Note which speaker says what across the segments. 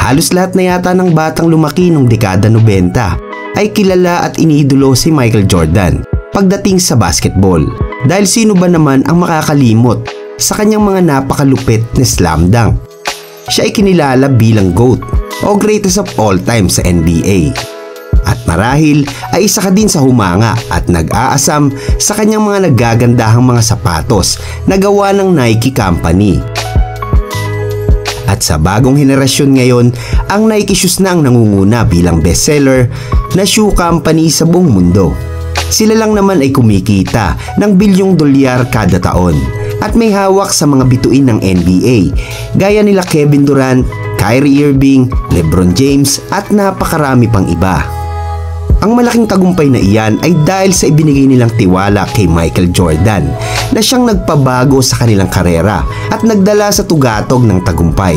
Speaker 1: Halos lahat na yata ng batang lumaki nung dekada 90 ay kilala at iniidolo si Michael Jordan pagdating sa basketball. Dahil sino ba naman ang makakalimot sa kanyang mga napakalupit na slam dunk? Siya ay kinilala bilang GOAT o greatest of all time sa NBA. At marahil ay isa ka din sa humanga at nag-aasam sa kanyang mga naggagandahang mga sapatos na gawa ng Nike Company. At sa bagong henerasyon ngayon, ang Nike shoes na ang nangunguna bilang bestseller na shoe company sa buong mundo. Sila lang naman ay kumikita ng bilyong dolyar kada taon at may hawak sa mga bituin ng NBA gaya nila Kevin Durant, Kyrie Irving, LeBron James at napakarami pang iba. Ang malaking tagumpay na iyan ay dahil sa ibinigay nilang tiwala kay Michael Jordan na siyang nagpabago sa kanilang karera at nagdala sa tugatog ng tagumpay.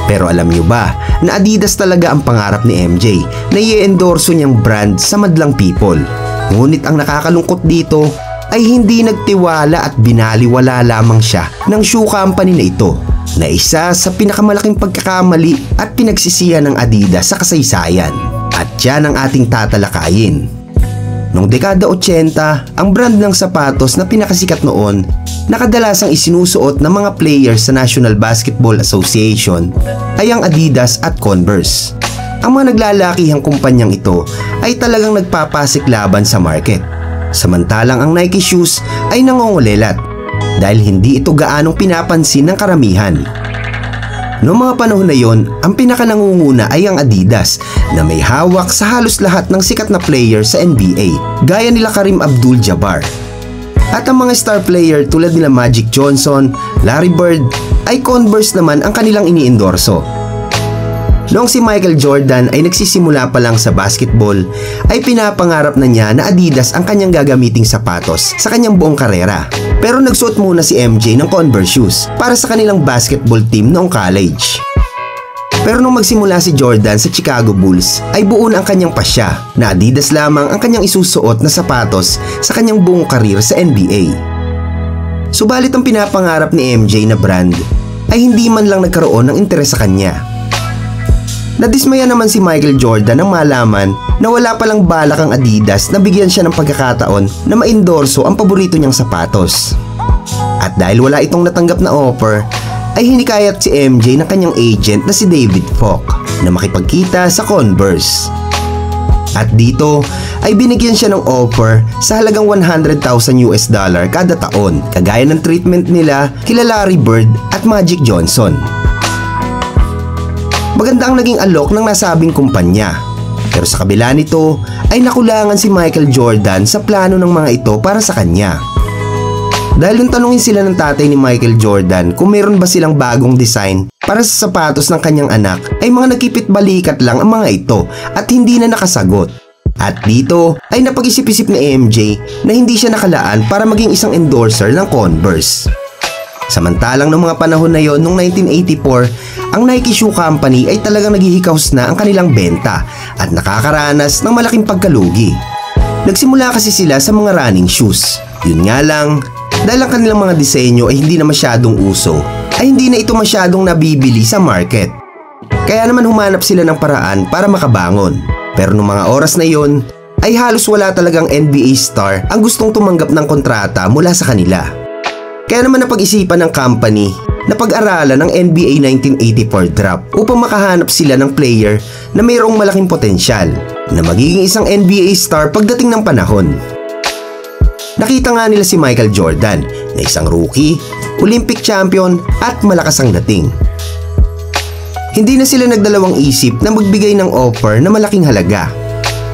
Speaker 1: Pero alam niyo ba na Adidas talaga ang pangarap ni MJ na i-endorso niyang brand sa madlang people? Ngunit ang nakakalungkot dito ay hindi nagtiwala at binaliwala lamang siya ng shoe company na ito, na isa sa pinakamalaking pagkakamali at pinagsisihan ng Adidas sa kasaysayan. At yan ang ating tatalakayin. Noong dekada 80, ang brand ng sapatos na pinakasikat noon na kadalasang isinusuot ng mga players sa National Basketball Association ay ang Adidas at Converse. Ang mga naglalakihang kumpanyang ito ay talagang nagpapasiklaban sa market. Samantalang ang Nike shoes ay nangongulelat dahil hindi ito gaanong pinapansin ng karamihan. Noong mga panahon na yon, ang pinakanangunguna ay ang Adidas na may hawak sa halos lahat ng sikat na player sa NBA gaya nila Kareem Abdul-Jabbar. At ang mga star player tulad nila Magic Johnson, Larry Bird ay Converse naman ang kanilang iniendorso. Noong si Michael Jordan ay nagsisimula pa lang sa basketball ay pinapangarap na niya na Adidas ang kanyang gagamiting sapatos sa kanyang buong karera. Pero nagsuot muna si MJ ng Converse shoes para sa kanilang basketball team noong college. Pero nung magsimula si Jordan sa Chicago Bulls ay buo na ang kanyang pasya na Adidas lamang ang kanyang isusuot na sapatos sa kanyang buong karir sa NBA. Subalit ang pinapangarap ni MJ na brand ay hindi man lang nagkaroon ng interes sa kanya. Nadismaya naman si Michael Jordan nang malaman na wala palang balak ang Adidas na bigyan siya ng pagkakataon na maendorso ang paborito niyang sapatos. At dahil wala itong natanggap na offer, ay hinikayat si MJ ng kanyang agent na si David Falk na makipagkita sa Converse. At dito ay binigyan siya ng offer sa halagang $100,000 kada taon, kagaya ng treatment nila kila Larry Bird at Magic Johnson. Maganda ang naging alok ng nasabing kumpanya. Pero sa kabila nito ay nakulangan si Michael Jordan sa plano ng mga ito para sa kanya. Dahil nung tanungin sila ng tatay ni Michael Jordan kung meron ba silang bagong design para sa sapatos ng kanyang anak, ay mga nakipit balikat lang ang mga ito at hindi na nakasagot. At dito ay napag-isip-isip ni MJ na hindi siya nakalaan para maging isang endorser ng Converse. Samantalang noong mga panahon na yon, noong 1984, ang Nike Shoe Company ay talagang naghihikaos na ang kanilang benta at nakakaranas ng malaking pagkalugi. Nagsimula kasi sila sa mga running shoes. Yun nga lang, dahil ang kanilang mga disenyo ay hindi na masyadong uso, ay hindi na ito masyadong nabibili sa market. Kaya naman humanap sila ng paraan para makabangon. Pero noong mga oras na yon, ay halos wala talagang NBA star ang gustong tumanggap ng kontrata mula sa kanila. Kaya naman napag-isipan ng company na pag-aralan ng NBA 1984 draft upang makahanap sila ng player na mayroong malaking potensyal na magiging isang NBA star pagdating ng panahon. Nakita nga nila si Michael Jordan na isang rookie, Olympic champion at malakas ang dating. Hindi na sila nagdalawang isip na magbigay ng offer na malaking halaga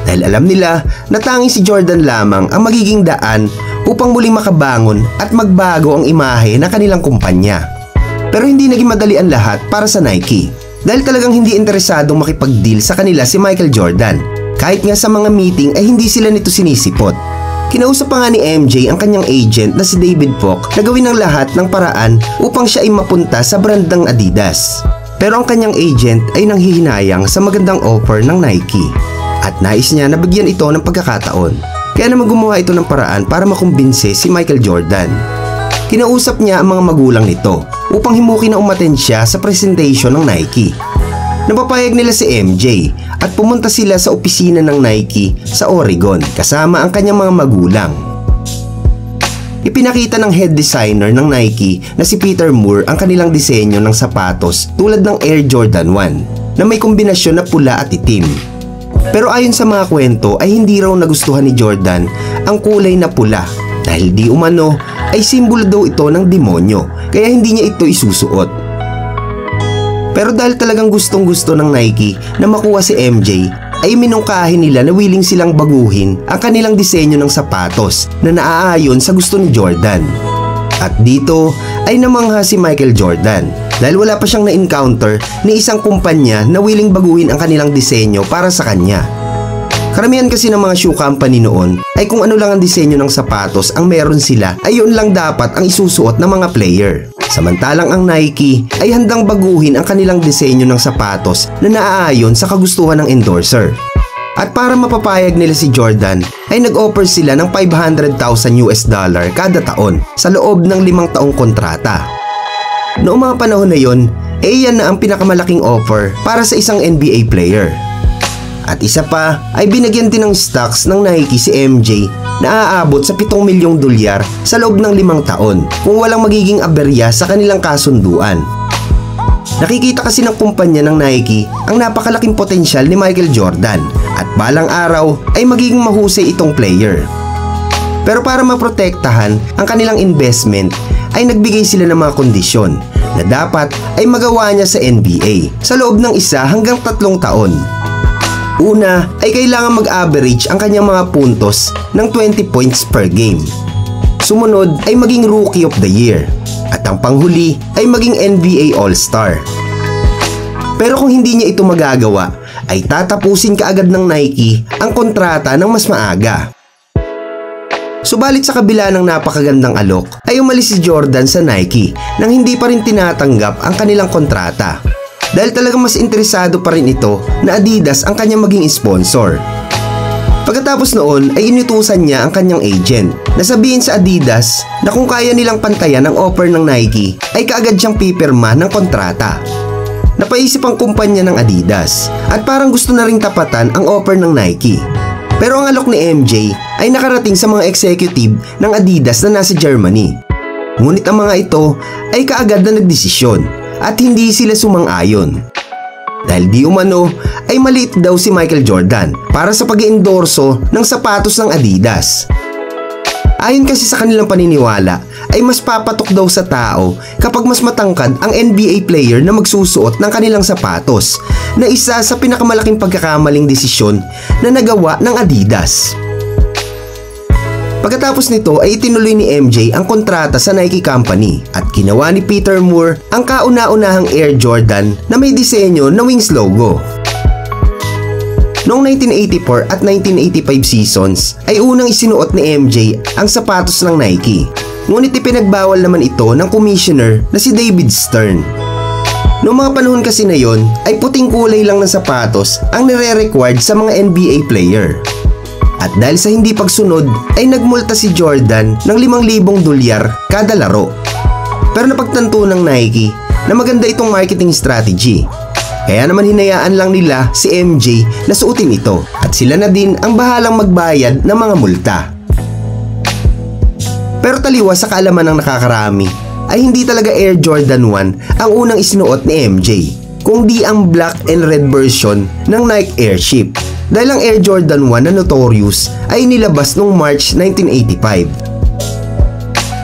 Speaker 1: dahil alam nila na tanging si Jordan lamang ang magiging daan upang muling makabangon at magbago ang imahe ng kanilang kumpanya. Pero hindi naging madali ang lahat para sa Nike dahil talagang hindi interesadong makipag-deal sa kanila si Michael Jordan. Kahit nga sa mga meeting ay hindi sila nito sinisipot. Kinausap pa nga ni MJ ang kanyang agent na si David Falk na gawin ng lahat ng paraan upang siya ay mapunta sa brand ng Adidas. Pero ang kanyang agent ay nanghihinayang sa magandang offer ng Nike at nais niya na bigyan ito ng pagkakataon. Kaya naman gumawa ito ng paraan para makumbinse si Michael Jordan. Kinausap niya ang mga magulang nito upang himukin na umattend siya sa presentation ng Nike. napapayag nila si MJ at pumunta sila sa opisina ng Nike sa Oregon kasama ang kanyang mga magulang. Ipinakita ng head designer ng Nike na si Peter Moore ang kanilang disenyo ng sapatos tulad ng Air Jordan 1 na may kombinasyon na pula at itim. Pero ayon sa mga kwento ay hindi raw nagustuhan ni Jordan ang kulay na pula dahil di umano ay simbolo daw ito ng demonyo kaya hindi niya ito isusuot. Pero dahil talagang gustong-gusto ng Nike na makuha si MJ ay minungkahin nila na willing silang baguhin ang kanilang disenyo ng sapatos na naaayon sa gusto ni Jordan. At dito ay namangha si Michael Jordan dahil wala pa siyang na-encounter ni isang kumpanya na willing baguhin ang kanilang disenyo para sa kanya. Karamihan kasi ng mga shoe company noon ay kung ano lang ang disenyo ng sapatos ang meron sila ay yun lang dapat ang isusuot ng mga player. Samantalang ang Nike ay handang baguhin ang kanilang disenyo ng sapatos na naaayon sa kagustuhan ng endorser. At para mapapayag nila si Jordan ay nag-offer sila ng $500,000 kada taon sa loob ng 5 taong kontrata. Noong mga panahon na yon, yan na ang pinakamalaking offer para sa isang NBA player. At isa pa ay binigyan din ng stocks ng Nike si MJ na aabot sa $7 milyong sa loob ng 5 taon kung walang magiging aberya sa kanilang kasunduan. Nakikita kasi ng kumpanya ng Nike ang napakalaking potensyal ni Michael Jordan at balang araw ay magiging mahusay itong player. Pero para maprotektahan ang kanilang investment ay nagbigay sila ng mga kondisyon na dapat ay magawa niya sa NBA sa loob ng 1 hanggang 3 taon. Una ay kailangan mag-average ang kanyang mga puntos ng 20 points per game. Sumunod ay maging Rookie of the Year. At ang panghuli ay maging NBA All-Star. Pero kung hindi niya ito magagawa, ay tatapusin kaagad ng Nike ang kontrata ng mas maaga. Subalit sa kabila ng napakagandang alok, ay umalis si Jordan sa Nike nang hindi pa rin tinatanggap ang kanilang kontrata. Dahil talagang mas interesado pa rin ito na Adidas ang kanyang maging sponsor. Pagkatapos noon ay inutusan niya ang kanyang agent na sabihin sa Adidas na kung kaya nilang pantayan ang offer ng Nike ay kaagad siyang pipirma ng kontrata. Napaisip ang kumpanya ng Adidas at parang gusto na ring tapatan ang offer ng Nike. Pero ang alok ni MJ ay nakarating sa mga executive ng Adidas na nasa Germany. Ngunit ang mga ito ay kaagad na nagdesisyon at hindi sila sumang-ayon. Dahil di umano ay maliit daw si Michael Jordan para sa pag-iendorso ng sapatos ng Adidas. Ayon kasi sa kanilang paniniwala ay mas papatok daw sa tao kapag mas matangkad ang NBA player na magsusuot ng kanilang sapatos, na isa sa pinakamalaking pagkakamaling desisyon na nagawa ng Adidas. Pagkatapos nito ay itinuloy ni MJ ang kontrata sa Nike Company at ginawa ni Peter Moore ang kauna-unahang Air Jordan na may disenyo na Wings logo. Noong 1984 at 1985 seasons ay unang isinuot ni MJ ang sapatos ng Nike. Ngunit ipinagbawal naman ito ng commissioner na si David Stern. Noong mga panahon kasi na yon ay puting kulay lang ng sapatos ang nire-required sa mga NBA player. At dahil sa hindi pagsunod ay nagmulta si Jordan ng $5,000 kada laro. Pero napagtanto ng Nike na maganda itong marketing strategy. Kaya naman hinayaan lang nila si MJ na suotin ito at sila na din ang bahalang magbayad ng mga multa. Pero taliwas sa kaalaman ng nakakarami ay hindi talaga Air Jordan 1 ang unang isinuot ni MJ, kundi ang black and red version ng Nike Airship. Dahil ang Air Jordan 1 na notorious ay nilabas noong March 1985.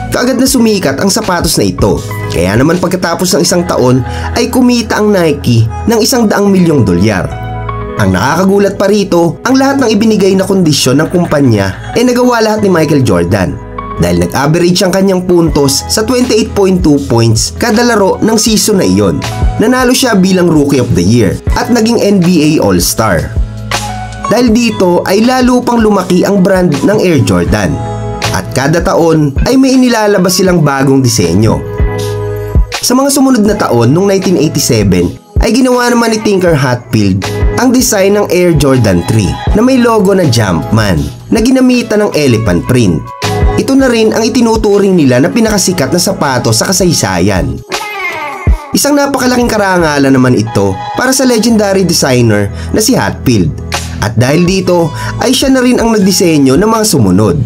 Speaker 1: Kaagad na sumikat ang sapatos na ito, kaya naman pagkatapos ng 1 taon ay kumita ang Nike ng $100 milyong. Ang nakakagulat pa rito, ang lahat ng ibinigay na kondisyon ng kumpanya ay nagawa lahat ni Michael Jordan. Dahil nag-average ang kanyang puntos sa 28.2 points kada laro ng season na iyon. Nanalo siya bilang Rookie of the Year at naging NBA All-Star. Dahil dito ay lalo pang lumaki ang brand ng Air Jordan. At kada taon ay may inilalabas silang bagong disenyo. Sa mga sumunod na taon noong 1987 ay ginawa naman ni Tinker Hatfield ang design ng Air Jordan 3 na may logo na Jumpman na ginamitan ng elephant print. Ito na rin ang itinuturing nila na pinakasikat na sapatos sa kasaysayan. Isang napakalaking karangalan naman ito para sa legendary designer na si Hatfield. At dahil dito ay siya na rin ang nagdisenyo ng mga sumunod.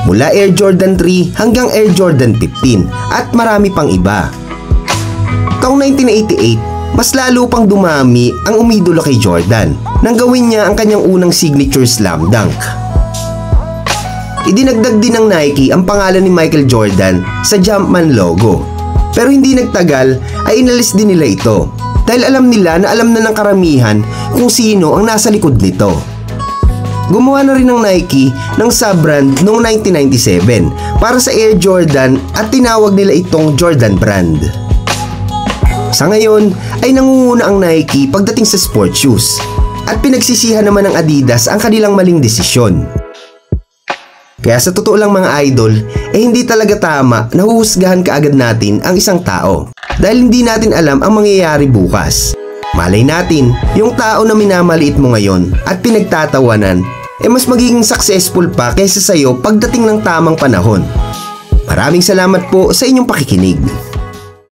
Speaker 1: Mula Air Jordan 3 hanggang Air Jordan 15 at marami pang iba. Taong 1988, mas lalo pang dumami ang umidolo kay Jordan nang gawin niya ang kanyang unang signature slam dunk. Idinagdag din ng Nike ang pangalan ni Michael Jordan sa Jumpman logo. Pero hindi nagtagal ay inalis din nila ito dahil alam nila na alam na ng karamihan kung sino ang nasa likod nito. Gumawa na rin ng Nike ng sub-brand noong 1997 para sa Air Jordan at tinawag nila itong Jordan brand. Sa ngayon ay nangunguna ang Nike pagdating sa sport shoes at pinagsisihan naman ng Adidas ang kanilang maling desisyon. Kaya sa totoo lang mga idol, hindi talaga tama na huhusgahan kaagad natin ang isang tao dahil hindi natin alam ang mangyayari bukas. Malay natin, yung tao na minamaliit mo ngayon at pinagtatawanan mas magiging successful pa kaysa sa'yo pagdating ng tamang panahon. Maraming salamat po sa inyong pakikinig.